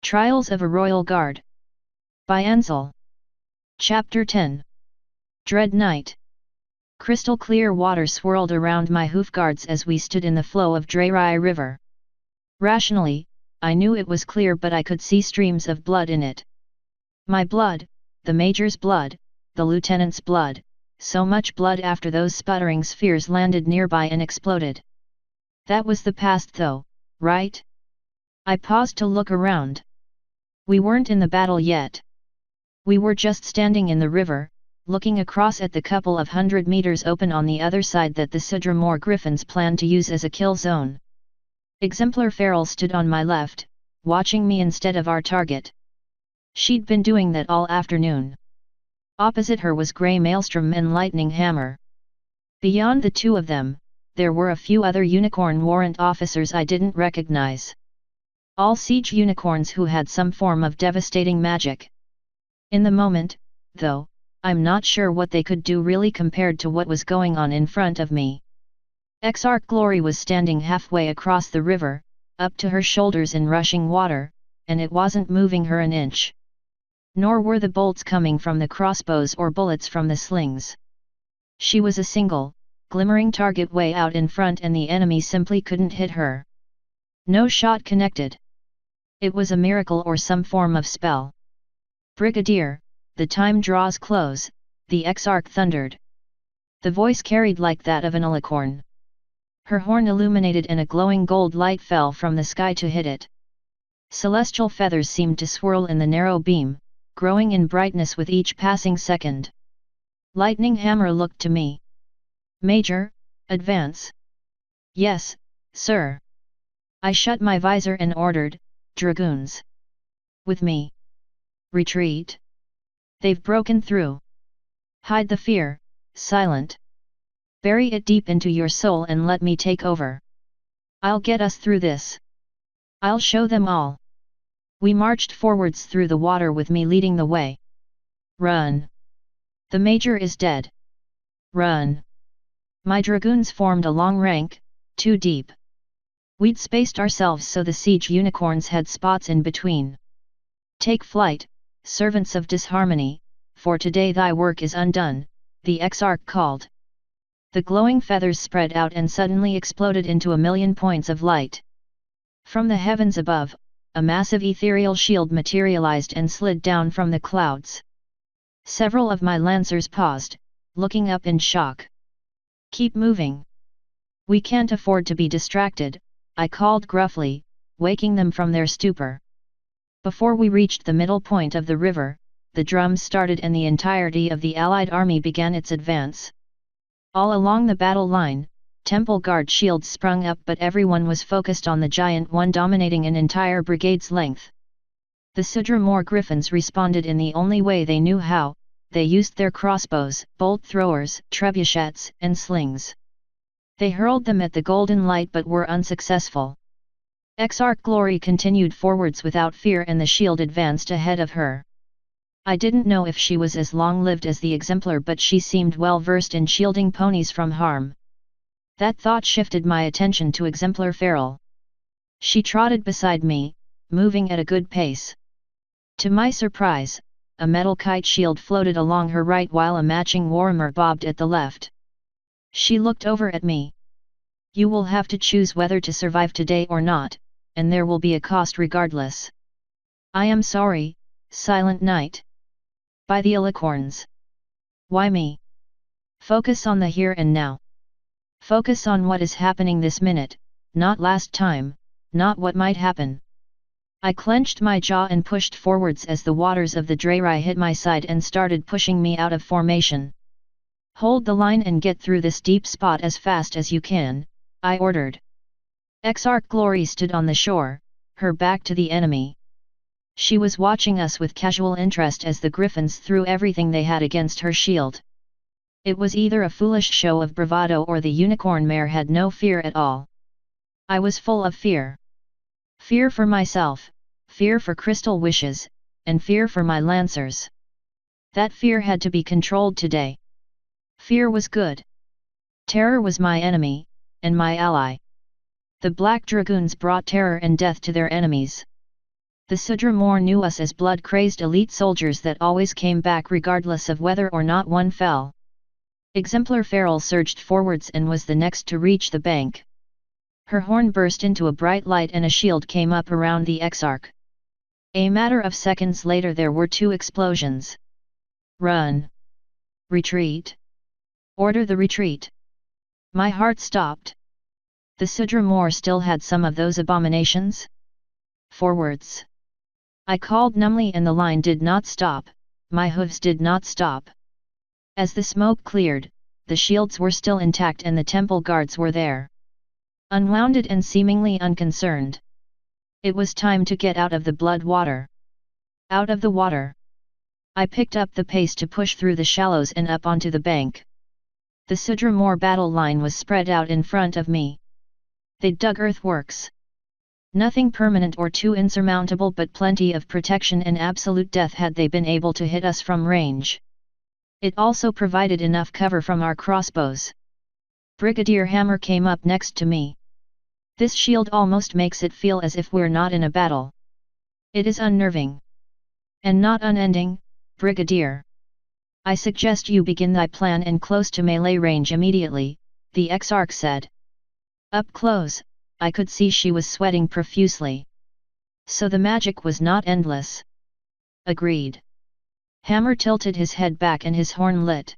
Trials of a Royal Guard. By Ansel. Chapter 10. Dread Night. Crystal clear water swirled around my hoofguards as we stood in the flow of Drei River. Rationally, I knew it was clear, but I could see streams of blood in it. My blood, the Major's blood, the Lieutenant's blood, so much blood after those sputtering spheres landed nearby and exploded. That was the past though, right? I paused to look around. We weren't in the battle yet. We were just standing in the river, looking across at the couple of 100 meters open on the other side that the Sidramore Griffins planned to use as a kill zone. Exemplar Feral stood on my left, watching me instead of our target. She'd been doing that all afternoon. Opposite her was Grey Maelstrom and Lightning Hammer. Beyond the two of them, there were a few other Unicorn Warrant officers I didn't recognize. All siege unicorns who had some form of devastating magic. In the moment, though, I'm not sure what they could do really compared to what was going on in front of me. Exarch Glory was standing halfway across the river, up to her shoulders in rushing water, and it wasn't moving her an inch. Nor were the bolts coming from the crossbows or bullets from the slings. She was a single, glimmering target way out in front, and the enemy simply couldn't hit her. No shot connected. It was a miracle or some form of spell. "Brigadier, the time draws close," the Exarch thundered. The voice carried like that of an alicorn. Her horn illuminated and a glowing gold light fell from the sky to hit it. Celestial feathers seemed to swirl in the narrow beam, growing in brightness with each passing second. Lightning Hammer looked to me. "Major, advance." "Yes, sir." I shut my visor and ordered, "Dragoons. With me. Retreat. They've broken through. Hide the fear, Silent. Bury it deep into your soul and let me take over. I'll get us through this. I'll show them all." We marched forwards through the water with me leading the way. "Run. The Major is dead. Run." My dragoons formed a long rank, 2 deep. We'd spaced ourselves so the siege unicorns had spots in between. "Take flight, servants of disharmony, for today thy work is undone," the Exarch called. The glowing feathers spread out and suddenly exploded into a million points of light. From the heavens above, a massive ethereal shield materialized and slid down from the clouds. Several of my lancers paused, looking up in shock. "Keep moving. We can't afford to be distracted," I called gruffly, waking them from their stupor. Before we reached the middle point of the river, the drums started and the entirety of the Allied army began its advance. All along the battle line, Temple Guard shields sprung up, but everyone was focused on the giant one dominating an entire brigade's length. The Sidramore Griffins responded in the only way they knew how. They used their crossbows, bolt throwers, trebuchets, and slings. They hurled them at the golden light but were unsuccessful. Exarch Glory continued forwards without fear and the shield advanced ahead of her. I didn't know if she was as long-lived as the Exemplar, but she seemed well versed in shielding ponies from harm. That thought shifted my attention to Exemplar Feral. She trotted beside me, moving at a good pace. To my surprise, a metal kite shield floated along her right while a matching Warhammer bobbed at the left. She looked over at me. "You will have to choose whether to survive today or not, and there will be a cost regardless." "I am sorry, Silent Knight." "By the alicorns. Why me? Focus on the here and now. Focus on what is happening this minute, not last time, not what might happen." I clenched my jaw and pushed forwards as the waters of the Drei hit my side and started pushing me out of formation. "Hold the line and get through this deep spot as fast as you can," I ordered. Exarch Glory stood on the shore, her back to the enemy. She was watching us with casual interest as the Griffins threw everything they had against her shield. It was either a foolish show of bravado or the unicorn mare had no fear at all. I was full of fear. Fear for myself, fear for Crystal Wishes, and fear for my lancers. That fear had to be controlled today. Fear was good. Terror was my enemy, and my ally. The Black Dragoons brought terror and death to their enemies. The Sudra knew us as blood-crazed elite soldiers that always came back regardless of whether or not one fell. Exemplar Feral surged forwards and was the next to reach the bank. Her horn burst into a bright light and a shield came up around the Exarch. A matter of seconds later there were 2 explosions. Run! Retreat! Order the retreat! My heart stopped. The Sudra still had some of those abominations? Forwards! I called numbly and the line did not stop, my hooves did not stop. As the smoke cleared, the shields were still intact and the temple guards were there. Unwounded and seemingly unconcerned. It was time to get out of the blood water. Out of the water. I picked up the pace to push through the shallows and up onto the bank. The Sudra battle line was spread out in front of me. They'd dug earthworks. Nothing permanent or too insurmountable but plenty of protection and absolute death had they been able to hit us from range. It also provided enough cover from our crossbows. Brigadier Hammer came up next to me. This shield almost makes it feel as if we're not in a battle. It is unnerving. And not unending, Brigadier. I suggest you begin thy plan and close to melee range immediately, the Exarch said. Up close, I could see she was sweating profusely. So the magic was not endless. Agreed. Hammer tilted his head back and his horn lit.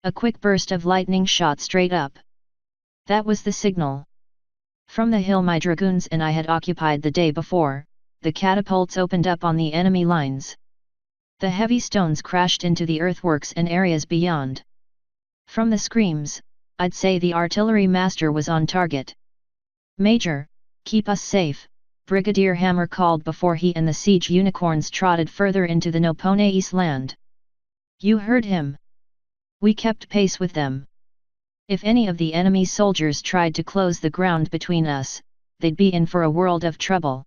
A quick burst of lightning shot straight up. That was the signal. From the hill my dragoons and I had occupied the day before, the catapults opened up on the enemy lines. The heavy stones crashed into the earthworks and areas beyond. From the screams, I'd say the artillery master was on target. Major, keep us safe, Brigadier Hammer called before he and the siege unicorns trotted further into the Nopone's land. You heard him. We kept pace with them. If any of the enemy's soldiers tried to close the ground between us, they'd be in for a world of trouble.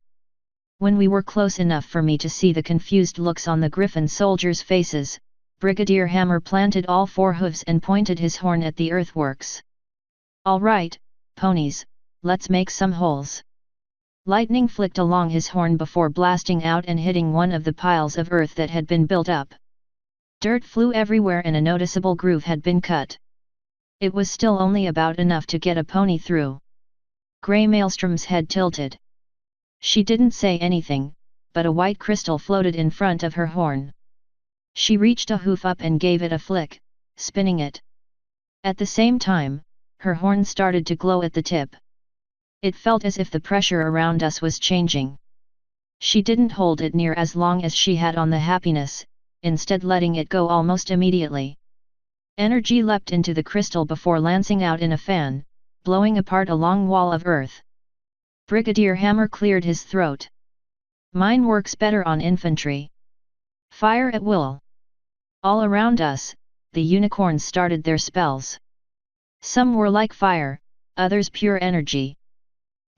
When we were close enough for me to see the confused looks on the Griffin soldiers' faces, Brigadier Hammer planted all 4 hooves and pointed his horn at the earthworks. All right, ponies, let's make some holes. Lightning flicked along his horn before blasting out and hitting one of the piles of earth that had been built up. Dirt flew everywhere and a noticeable groove had been cut. It was still only about enough to get a pony through. Grey Maelstrom's head tilted. She didn't say anything, but a white crystal floated in front of her horn. She reached a hoof up and gave it a flick, spinning it. At the same time, her horn started to glow at the tip. It felt as if the pressure around us was changing. She didn't hold it near as long as she had on the Happiness, instead letting it go almost immediately. Energy leapt into the crystal before lancing out in a fan, blowing apart a long wall of earth. Brigadier Hammer cleared his throat. Mine works better on infantry. Fire at will. All around us, the unicorns started their spells. Some were like fire, others pure energy.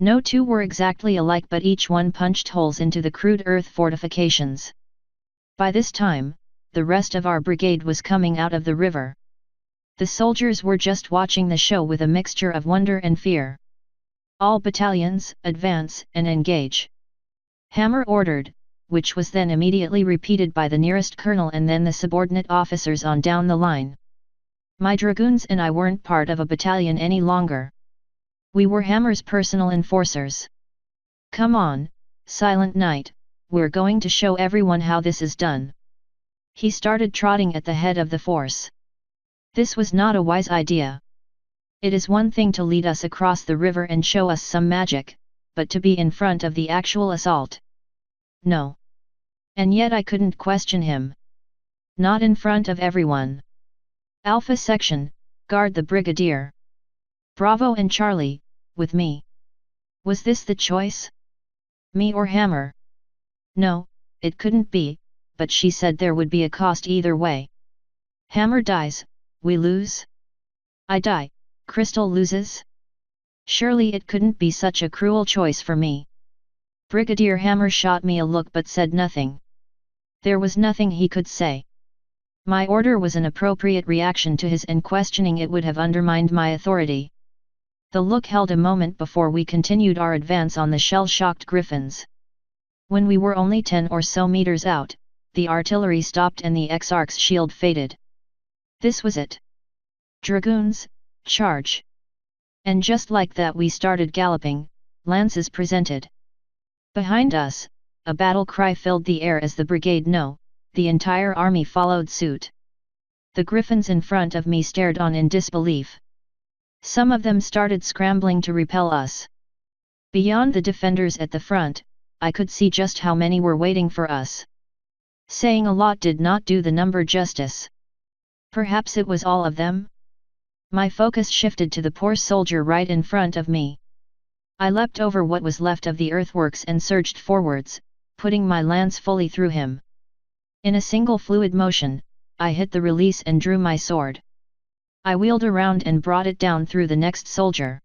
No 2 were exactly alike, but each one punched holes into the crude earth fortifications. By this time, the rest of our brigade was coming out of the river. The soldiers were just watching the show with a mixture of wonder and fear. All battalions, advance and engage. Hammer ordered, which was then immediately repeated by the nearest colonel and then the subordinate officers on down the line. My dragoons and I weren't part of a battalion any longer. We were Hammer's personal enforcers. Come on, Silent Knight, we're going to show everyone how this is done. He started trotting at the head of the force. This was not a wise idea. It is one thing to lead us across the river and show us some magic, but to be in front of the actual assault. No. And yet I couldn't question him. Not in front of everyone. Alpha Section, guard the Brigadier. Bravo and Charlie, with me. Was this the choice? Me or Hammer? No, it couldn't be, but she said there would be a cost either way. Hammer dies, we lose. I die, Crystal loses? Surely it couldn't be such a cruel choice for me. Brigadier Hammer shot me a look but said nothing. There was nothing he could say. My order was an appropriate reaction to his, and questioning it would have undermined my authority. The look held a moment before we continued our advance on the shell-shocked griffins. When we were only 10 or so meters out, the artillery stopped and the Exarch's shield faded. This was it. Dragoons, charge! And just like that we started galloping, lances presented. Behind us, a battle cry filled the air as the brigade no, the entire army followed suit. The griffins in front of me stared on in disbelief. Some of them started scrambling to repel us. Beyond the defenders at the front, I could see just how many were waiting for us. Saying a lot did not do the number justice. Perhaps it was all of them? My focus shifted to the poor soldier right in front of me. I leapt over what was left of the earthworks and surged forwards, putting my lance fully through him. In a single fluid motion, I hit the release and drew my sword. I wheeled around and brought it down through the next soldier.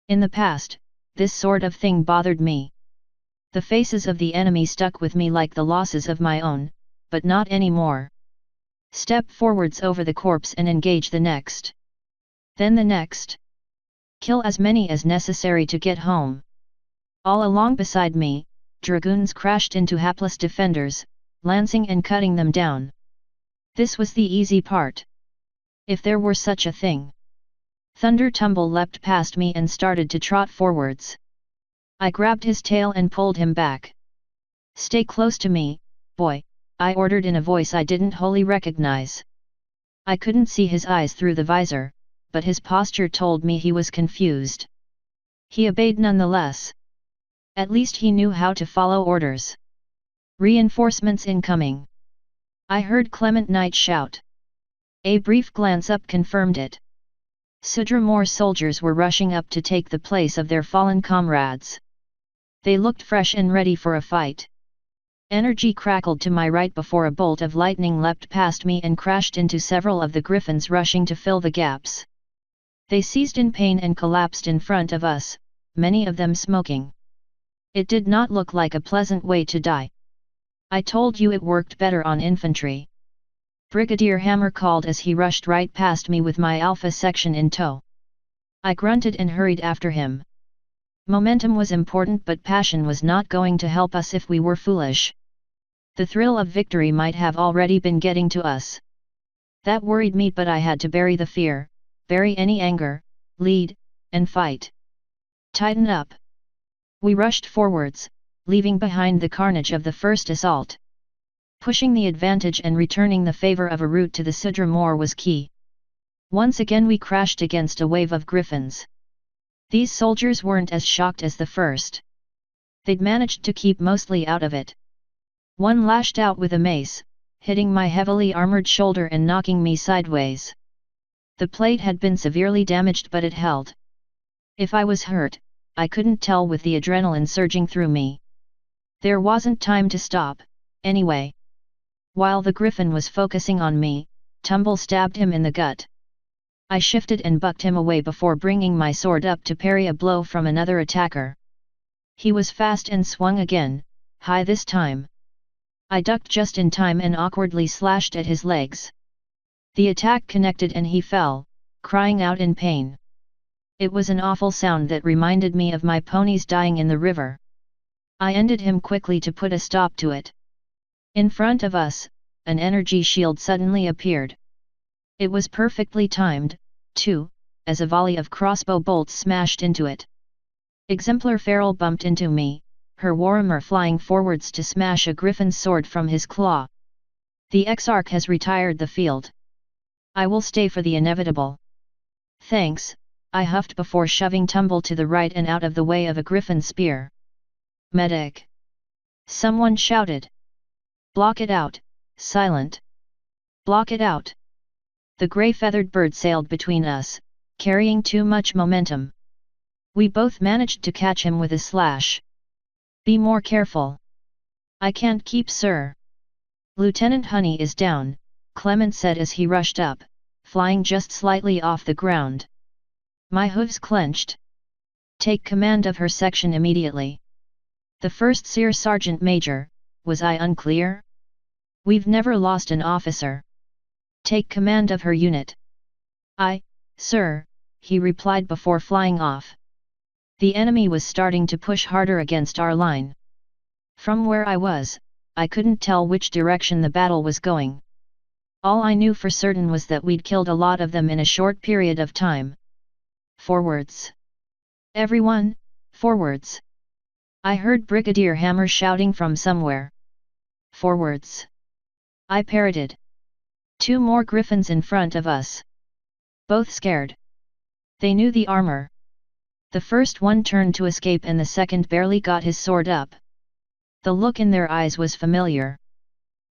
In the past, this sort of thing bothered me. The faces of the enemy stuck with me like the losses of my own, but not anymore. Step forwards over the corpse and engage the next. Then the next. Kill as many as necessary to get home. All along beside me, dragoons crashed into hapless defenders, lancing and cutting them down. This was the easy part. If there were such a thing. Thunder Tumble leapt past me and started to trot forwards. I grabbed his tail and pulled him back. Stay close to me, boy, I ordered in a voice I didn't wholly recognize. I couldn't see his eyes through the visor, but his posture told me he was confused. He obeyed nonetheless. At least he knew how to follow orders. Reinforcements incoming. I heard Clement Knight shout. A brief glance up confirmed it. Sudramore soldiers were rushing up to take the place of their fallen comrades. They looked fresh and ready for a fight. Energy crackled to my right before a bolt of lightning leapt past me and crashed into several of the griffins rushing to fill the gaps. They seized in pain and collapsed in front of us, many of them smoking. It did not look like a pleasant way to die. I told you it worked better on infantry. Brigadier Hammer called as he rushed right past me with my Alpha section in tow. I grunted and hurried after him. Momentum was important, but passion was not going to help us if we were foolish. The thrill of victory might have already been getting to us. That worried me, but I had to bury the fear, bury any anger, lead, and fight. Tighten up. We rushed forwards, leaving behind the carnage of the first assault. Pushing the advantage and returning the favor of a route to the Sudramore was key. Once again we crashed against a wave of griffins. These soldiers weren't as shocked as the first. They'd managed to keep mostly out of it. One lashed out with a mace, hitting my heavily armored shoulder and knocking me sideways. The plate had been severely damaged, but it held. If I was hurt, I couldn't tell with the adrenaline surging through me. There wasn't time to stop, anyway. While the griffin was focusing on me, Tumble stabbed him in the gut. I shifted and bucked him away before bringing my sword up to parry a blow from another attacker. He was fast and swung again, high this time. I ducked just in time and awkwardly slashed at his legs. The attack connected and he fell, crying out in pain. It was an awful sound that reminded me of my ponies dying in the river. I ended him quickly to put a stop to it. In front of us, an energy shield suddenly appeared. It was perfectly timed, too, as a volley of crossbow bolts smashed into it. Exemplar Feral bumped into me, her warhammer flying forwards to smash a griffin's sword from his claw. The Exarch has retired the field. I will stay for the inevitable. Thanks, I huffed before shoving Tumble to the right and out of the way of a griffin spear. Medic! Someone shouted. Block it out, Silent! Block it out! The grey-feathered bird sailed between us, carrying too much momentum. We both managed to catch him with a slash. Be more careful. I can't keep, sir. Lieutenant Honey is down, Clement said as he rushed up, flying just slightly off the ground. My hooves clenched. Take command of her section immediately. The first Seer Sergeant Major, was I unclear? We've never lost an officer. Take command of her unit. Aye, sir, he replied before flying off. The enemy was starting to push harder against our line. From where I was, I couldn't tell which direction the battle was going. All I knew for certain was that we'd killed a lot of them in a short period of time. Forwards! Everyone, forwards! I heard Brigadier Hammer shouting from somewhere. Forwards! I parroted. 2 more griffins in front of us. Both scared. They knew the armor. The first one turned to escape and the second barely got his sword up. The look in their eyes was familiar.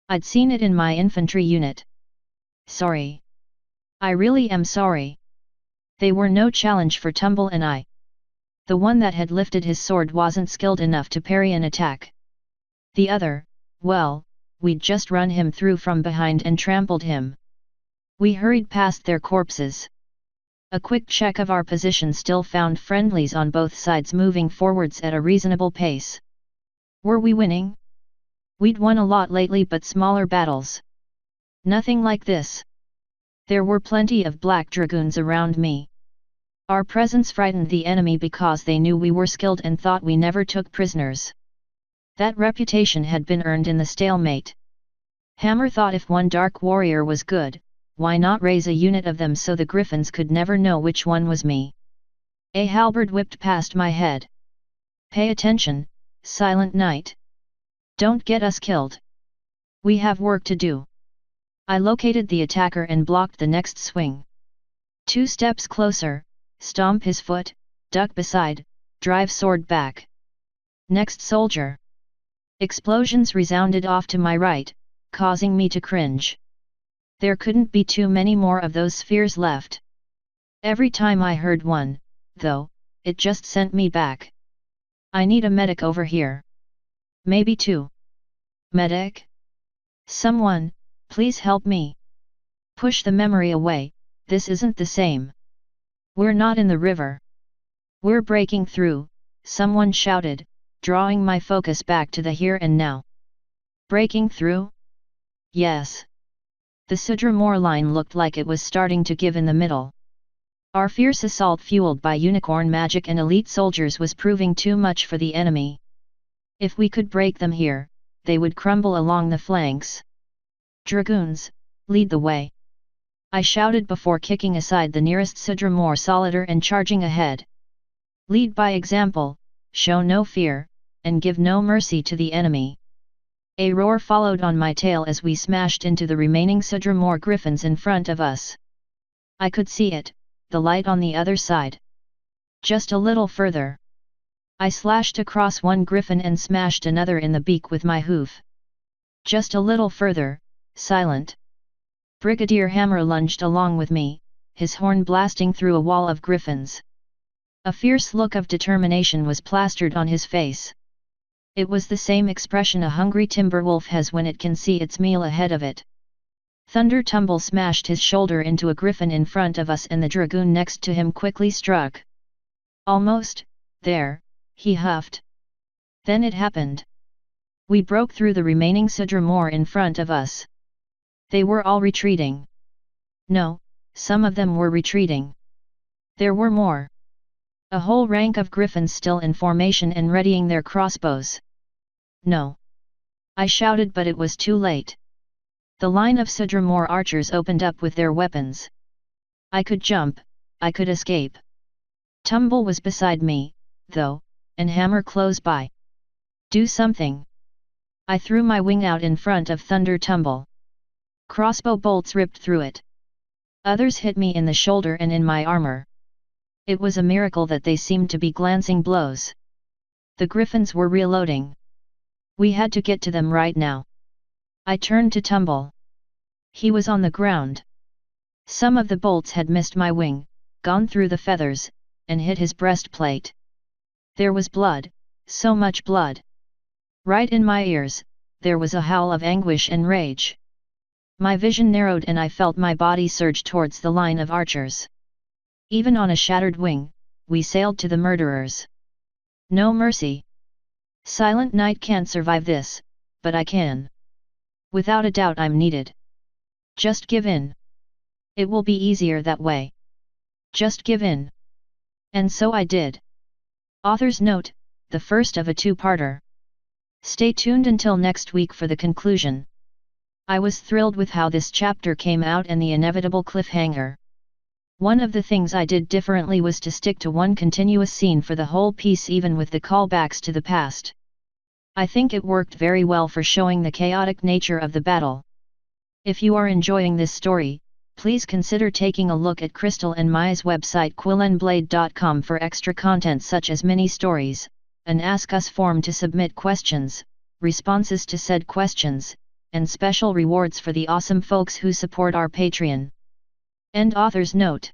I'd seen it in my infantry unit. Sorry. I really am sorry. They were no challenge for Tumble and I. The one that had lifted his sword wasn't skilled enough to parry an attack. The other, well, we'd just run him through from behind and trampled him. We hurried past their corpses. A quick check of our position still found friendlies on both sides moving forwards at a reasonable pace. Were we winning? We'd won a lot lately, but smaller battles. Nothing like this. There were plenty of black dragoons around me. Our presence frightened the enemy because they knew we were skilled and thought we never took prisoners. That reputation had been earned in the stalemate. Hammer thought if one dark warrior was good, why not raise a unit of them so the griffins could never know which one was me? A halberd whipped past my head. Pay attention, Silent Knight. Don't get us killed. We have work to do. I located the attacker and blocked the next swing. 2 steps closer, stomp his foot, duck beside, drive sword back. Next soldier. Explosions resounded off to my right, causing me to cringe. There couldn't be too many more of those spheres left. Every time I heard one, though, it just sent me back. I need a medic over here. Maybe 2. Medic? Someone, please help me. Push the memory away, this isn't the same. We're not in the river. We're breaking through, someone shouted, drawing my focus back to the here and now. Breaking through? Yes. The Sudramore line looked like it was starting to give in the middle. Our fierce assault fueled by unicorn magic and elite soldiers was proving too much for the enemy. If we could break them here, they would crumble along the flanks. Dragoons, lead the way. I shouted before kicking aside the nearest Sudramore solider and charging ahead. Lead by example, show no fear, and give no mercy to the enemy. A roar followed on my tail as we smashed into the remaining Sudramore griffins in front of us. I could see it, the light on the other side. Just a little further. I slashed across one griffin and smashed another in the beak with my hoof. Just a little further, silent. Brigadier Hammer lunged along with me, his horn blasting through a wall of griffins. A fierce look of determination was plastered on his face. It was the same expression a hungry timber wolf has when it can see its meal ahead of it. Thunder Tumble smashed his shoulder into a griffin in front of us and the dragoon next to him quickly struck. Almost, there, he huffed. Then it happened. We broke through the remaining Sudramore in front of us. They were all retreating. No, some of them were retreating. There were more. A whole rank of griffins still in formation and readying their crossbows. No. I shouted, but it was too late. The line of Sudramore archers opened up with their weapons. I could jump, I could escape. Tumble was beside me, though, and Hammer close by. Do something. I threw my wing out in front of Thunder Tumble. Crossbow bolts ripped through it. Others hit me in the shoulder and in my armor. It was a miracle that they seemed to be glancing blows. The griffins were reloading. We had to get to them right now. I turned to Tumble. He was on the ground. Some of the bolts had missed my wing, gone through the feathers, and hit his breastplate. There was blood, so much blood. Right in my ears, there was a howl of anguish and rage. My vision narrowed and I felt my body surge towards the line of archers. Even on a shattered wing, we sailed to the murderers. No mercy. Silent Knight can't survive this, but I can. Without a doubt I'm needed. Just give in. It will be easier that way. Just give in. And so I did. Author's note, the first of a two-parter. Stay tuned until next week for the conclusion. I was thrilled with how this chapter came out and the inevitable cliffhanger. One of the things I did differently was to stick to one continuous scene for the whole piece, even with the callbacks to the past. I think it worked very well for showing the chaotic nature of the battle. If you are enjoying this story, please consider taking a look at Crystal and Maya's website quillenblade.com for extra content such as mini-stories, an Ask Us form to submit questions, responses to said questions, and special rewards for the awesome folks who support our Patreon. End author's note.